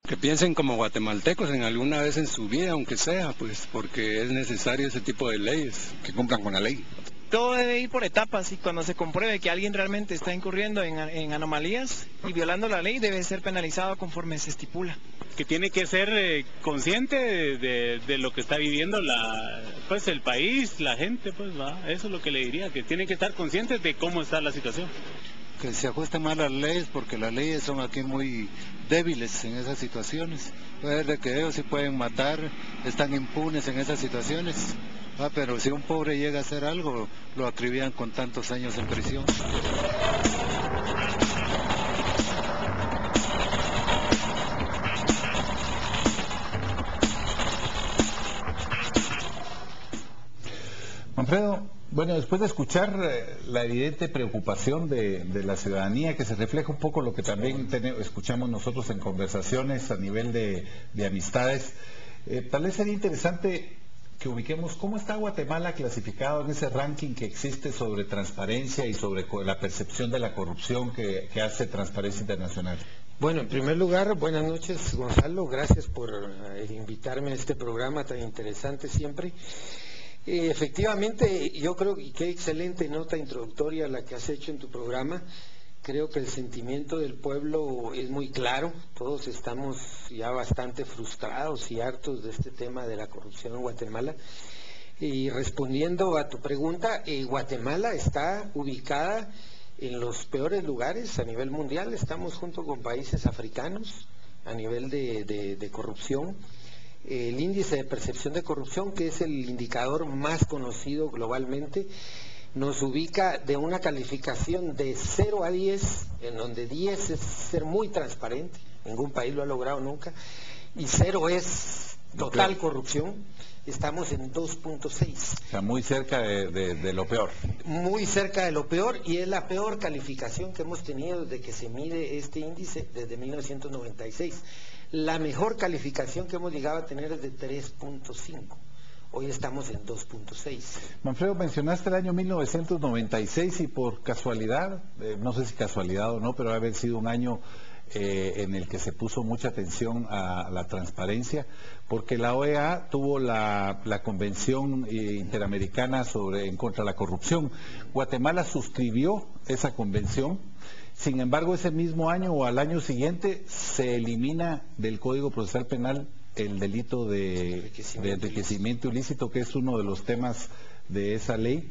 Que piensen como guatemaltecos en alguna vez en su vida, aunque sea, pues porque es necesario ese tipo de leyes. Que cumplan con la ley. Todo debe ir por etapas y cuando se compruebe que alguien realmente está incurriendo en anomalías y violando la ley, debe ser penalizado conforme se estipula. Que tiene que ser consciente de lo que está viviendo pues el país, la gente, pues va, eso es lo que le diría, que tienen que estar conscientes de cómo está la situación. Que se ajusten más las leyes, porque las leyes son aquí muy débiles en esas situaciones. Puede ser que ellos sí pueden matar, están impunes en esas situaciones. Pero si un pobre llega a hacer algo, lo acribillan con tantos años en prisión. Manfredo, bueno, después de escuchar la evidente preocupación de la ciudadanía, que se refleja un poco lo que también escuchamos nosotros en conversaciones a nivel de amistades, tal vez sería interesante que ubiquemos cómo está Guatemala clasificado en ese ranking que existe sobre transparencia y sobre la percepción de la corrupción que hace Transparencia Internacional. Bueno, en primer lugar, buenas noches, Gonzalo, gracias por invitarme a este programa tan interesante siempre. Efectivamente, yo creo que qué excelente nota introductoria la que has hecho en tu programa. Creo que el sentimiento del pueblo es muy claro. Todos estamos ya bastante frustrados y hartos de este tema de la corrupción en Guatemala. Y respondiendo a tu pregunta, Guatemala está ubicada en los peores lugares a nivel mundial. Estamos junto con países africanos a nivel de corrupción. El índice de percepción de corrupción, que es el indicador más conocido globalmente, nos ubica de una calificación de 0 a 10, en donde 10 es ser muy transparente, ningún país lo ha logrado nunca, y 0 es total corrupción, estamos en 2.6. O sea, muy cerca de lo peor. Muy cerca de lo peor, y es la peor calificación que hemos tenido desde que se mide este índice, desde 1996. La mejor calificación que hemos llegado a tener es de 3.5. Hoy estamos en 2.6. Manfredo, mencionaste el año 1996 y por casualidad, no sé si casualidad o no, pero ha haber sido un año en el que se puso mucha atención a la transparencia, porque la OEA tuvo la Convención Interamericana en contra de la corrupción. Guatemala suscribió esa convención. Sin embargo, ese mismo año o al año siguiente se elimina del Código Procesal Penal el delito de enriquecimiento ilícito, que es uno de los temas de esa ley.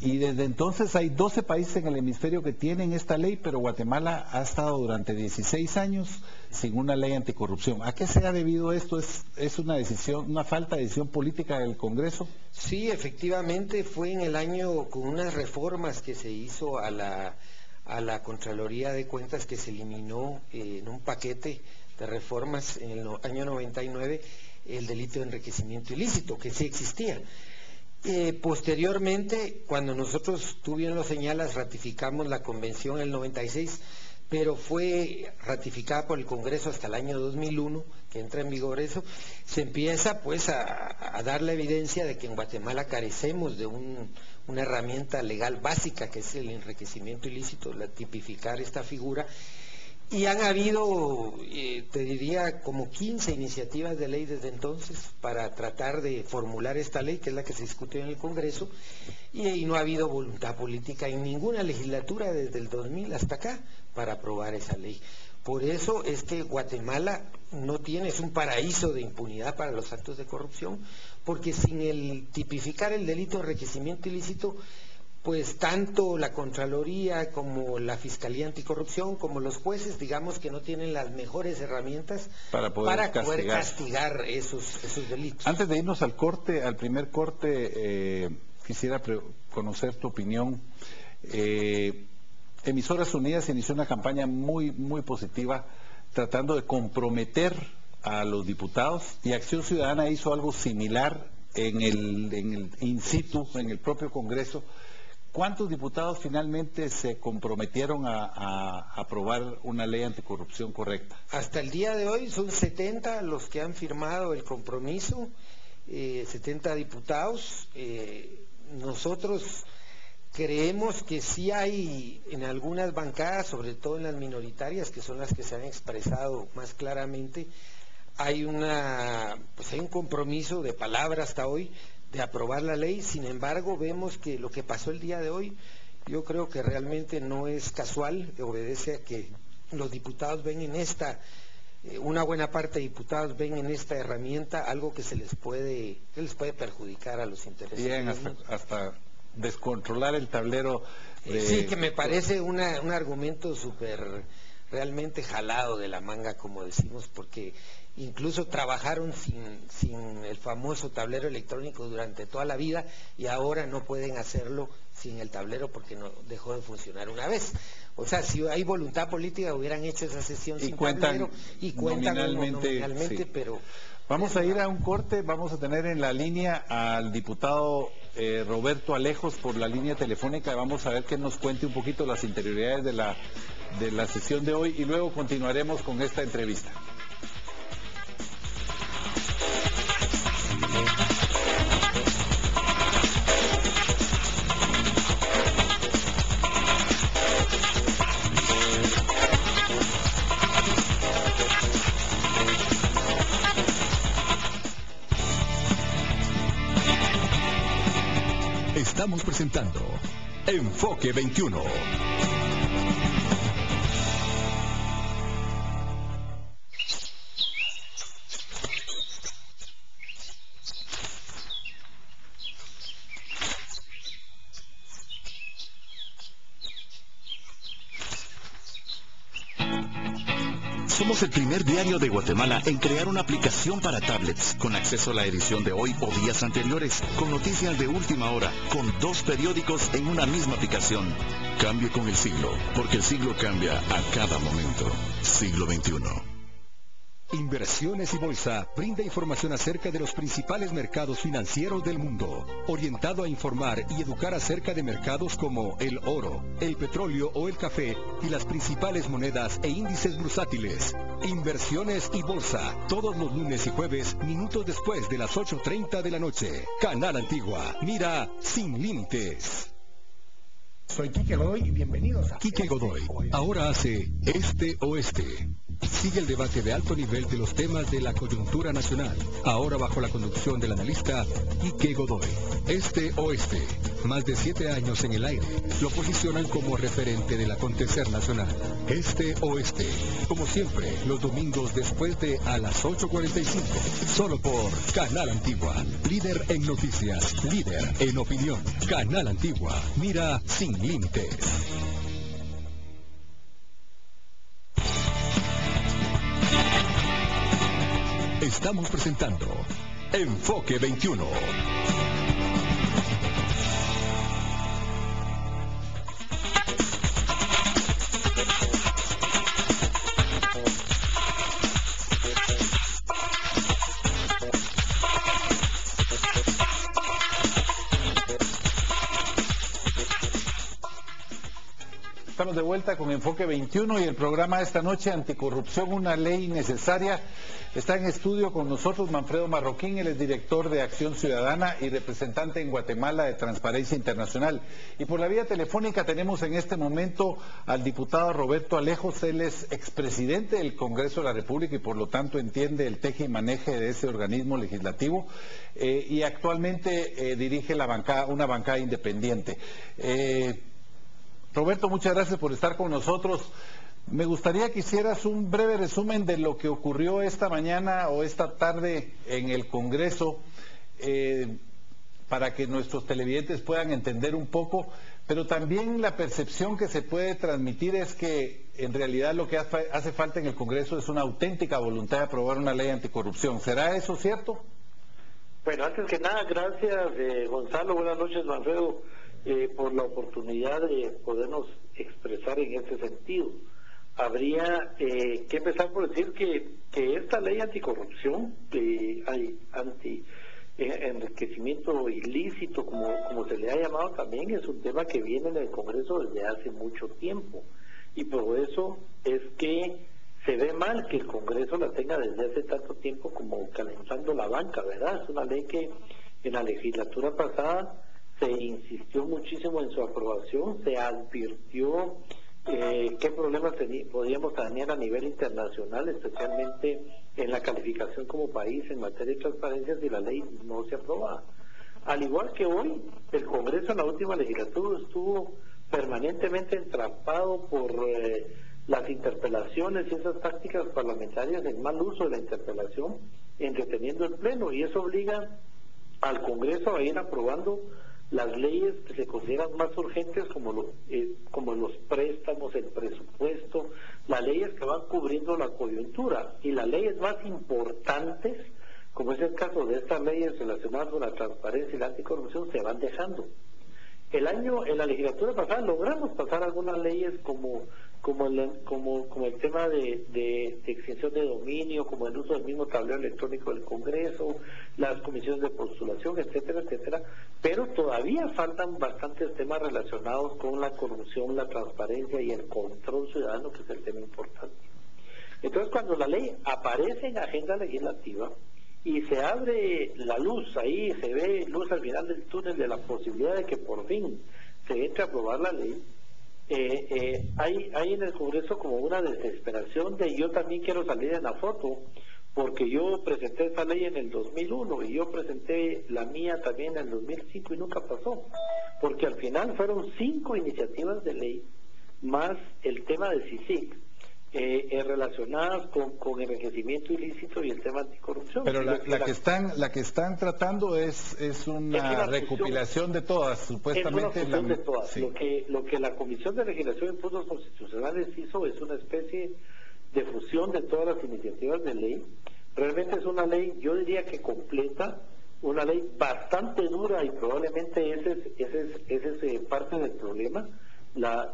Y desde entonces hay 12 países en el hemisferio que tienen esta ley, pero Guatemala ha estado durante 16 años sin una ley anticorrupción. ¿A qué se ha debido esto? ¿Es una decisión, una falta de decisión política del Congreso? Sí, efectivamente fue en el año con unas reformas que se hizo a la Contraloría de Cuentas, que se eliminó en un paquete de reformas en el año 99 el delito de enriquecimiento ilícito, que sí existía. Posteriormente, cuando nosotros, tú bien lo señalas, ratificamos la convención en el 96, pero fue ratificada por el Congreso hasta el año 2001, que entra en vigor eso, se empieza pues a dar la evidencia de que en Guatemala carecemos de una herramienta legal básica, que es el enriquecimiento ilícito, tipificar esta figura. Y han habido, te diría, como 15 iniciativas de ley desde entonces para tratar de formular esta ley, que es la que se discutió en el Congreso, y no ha habido voluntad política en ninguna legislatura desde el 2000 hasta acá para aprobar esa ley. Por eso es que Guatemala es un paraíso de impunidad para los actos de corrupción, porque sin el tipificar el delito de enriquecimiento ilícito, pues tanto la Contraloría como la Fiscalía Anticorrupción como los jueces, digamos que no tienen las mejores herramientas para poder castigar esos delitos. Antes de irnos al primer corte, quisiera conocer tu opinión. Emisoras Unidas inició una campaña muy positiva tratando de comprometer a los diputados, y Acción Ciudadana hizo algo similar en el in situ, en el propio Congreso. ¿Cuántos diputados finalmente se comprometieron a aprobar una ley anticorrupción correcta? Hasta el día de hoy son 70 los que han firmado el compromiso, 70 diputados. Nosotros creemos que sí hay en algunas bancadas, sobre todo en las minoritarias, que son las que se han expresado más claramente, hay un compromiso de palabra hasta hoy de aprobar la ley. Sin embargo, vemos que lo que pasó el día de hoy, yo creo que realmente no es casual, obedece a que los diputados ven en esta, una buena parte de diputados ven en esta herramienta algo que les puede perjudicar a los intereses. Bien, hasta descontrolar el tablero. Sí, que me parece un argumento súper realmente jalado de la manga, como decimos, porque incluso trabajaron sin el famoso tablero electrónico durante toda la vida y ahora no pueden hacerlo sin el tablero porque no dejó de funcionar una vez. O sea, si hay voluntad política hubieran hecho esa sesión sin tablero y cuentan nominalmente, sí. Pero vamos a ir a un corte, vamos a tener en la línea al diputado Roberto Alejos por la línea telefónica, vamos a ver que nos cuente un poquito las interioridades de la sesión de hoy y luego continuaremos con esta entrevista. Estamos presentando Enfoque 21. Somos el primer diario de Guatemala en crear una aplicación para tablets, con acceso a la edición de hoy o días anteriores, con noticias de última hora, con 2 periódicos en una misma aplicación. Cambie con el siglo, porque el siglo cambia a cada momento. Siglo XXI. Inversiones y Bolsa brinda información acerca de los principales mercados financieros del mundo, orientado a informar y educar acerca de mercados como el oro, el petróleo o el café y las principales monedas e índices bursátiles. Inversiones y Bolsa, todos los lunes y jueves, minutos después de las 8:30 de la noche. Canal Antigua, mira sin límites. Soy Quique Godoy y bienvenidos a Quique Godoy, ahora hace Este Oeste. Sigue el debate de alto nivel de los temas de la coyuntura nacional, ahora bajo la conducción del analista Quique Godoy. Este Oeste, más de 7 años en el aire, lo posicionan como referente del acontecer nacional. Este Oeste, como siempre, los domingos después de a las 8:45, solo por Canal Antigua, líder en noticias, líder en opinión. Canal Antigua, mira sin límites. Estamos presentando Enfoque 21. Estamos de vuelta con Enfoque 21 y el programa de esta noche, Anticorrupción, una ley necesaria. Está en estudio con nosotros Manfredo Marroquín, él es director de Acción Ciudadana y representante en Guatemala de Transparencia Internacional. Y por la vía telefónica tenemos en este momento al diputado Roberto Alejos, él es expresidente del Congreso de la República y por lo tanto entiende el teje y maneje de ese organismo legislativo y actualmente dirige una bancada independiente. Roberto, muchas gracias por estar con nosotros. Me gustaría que hicieras un breve resumen de lo que ocurrió esta mañana o esta tarde en el Congreso para que nuestros televidentes puedan entender un poco, pero también la percepción que se puede transmitir es que en realidad lo que hace falta en el Congreso es una auténtica voluntad de aprobar una ley anticorrupción. ¿Será eso cierto? Bueno, antes que nada, gracias Gonzalo, buenas noches Manfredo. Por la oportunidad de podernos expresar en ese sentido. Habría que empezar por decir que esta ley anticorrupción, anti-enriquecimiento ilícito, como se le ha llamado también, es un tema que viene en el Congreso desde hace mucho tiempo. Y por eso es que se ve mal que el Congreso la tenga desde hace tanto tiempo como calentando la banca, ¿verdad? Es una ley que en la legislatura pasada se insistió muchísimo en su aprobación, se advirtió qué problemas podíamos tener a nivel internacional, especialmente en la calificación como país en materia de transparencia si la ley no se aprobaba. Al igual que hoy, el Congreso en la última legislatura estuvo permanentemente entrampado por las interpelaciones y esas tácticas parlamentarias, el mal uso de la interpelación, entreteniendo el Pleno, y eso obliga al Congreso a ir aprobando las leyes que se consideran más urgentes, como los préstamos, el presupuesto, las leyes que van cubriendo la coyuntura, y las leyes más importantes, como es el caso de estas leyes relacionadas con la transparencia y la anticorrupción, se van dejando. En la legislatura pasada logramos pasar algunas leyes como el tema de extinción de dominio, como el uso del mismo tablero electrónico del Congreso, las comisiones de postulación, etcétera, etcétera, pero todavía faltan bastantes temas relacionados con la corrupción, la transparencia y el control ciudadano, que es el tema importante. Entonces, cuando la ley aparece en agenda legislativa y se abre la luz, ahí se ve luz al final del túnel de la posibilidad de que por fin se entre a aprobar la ley, hay en el Congreso como una desesperación de yo también quiero salir en la foto, porque yo presenté esa ley en el 2001 y yo presenté la mía también en el 2005 y nunca pasó, porque al final fueron 5 iniciativas de ley más el tema de CICIG, relacionadas con enriquecimiento ilícito y el tema anticorrupción. Pero la que están tratando es una recopilación de todas, supuestamente. Es una fusión de todas. Sí. Lo que la Comisión de Legislación y Puntos Constitucionales hizo es una especie de fusión de todas las iniciativas de ley. Realmente es una ley, yo diría que completa, una ley bastante dura, y probablemente ese es parte del problema, la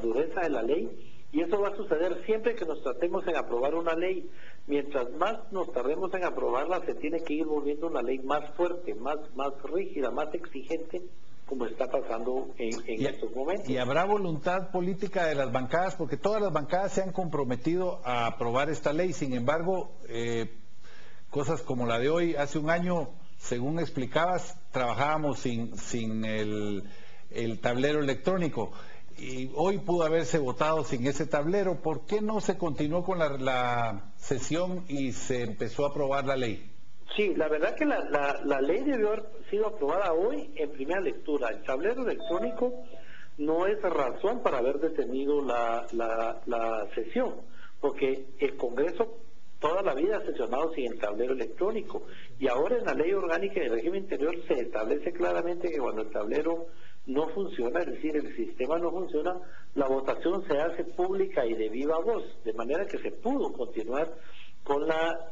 dureza de la ley. Y eso va a suceder siempre que nos tratemos en aprobar una ley. Mientras más nos tardemos en aprobarla, se tiene que ir volviendo una ley más fuerte, más rígida, más exigente, como está pasando en estos momentos. ¿Y habrá voluntad política de las bancadas? Porque todas las bancadas se han comprometido a aprobar esta ley. Sin embargo, cosas como la de hoy, hace un año, según explicabas, trabajábamos sin el tablero electrónico. Y hoy pudo haberse votado sin ese tablero. ¿Por qué no se continuó con la sesión y se empezó a aprobar la ley? Sí, la verdad que la ley debió haber sido aprobada hoy en primera lectura. El tablero electrónico no es razón para haber detenido la sesión, porque el Congreso toda la vida ha sesionado sin el tablero electrónico, y ahora en la ley orgánica del régimen interior se establece claramente que cuando el tablero no funciona, es decir, el sistema no funciona, la votación se hace pública y de viva voz, de manera que se pudo continuar con la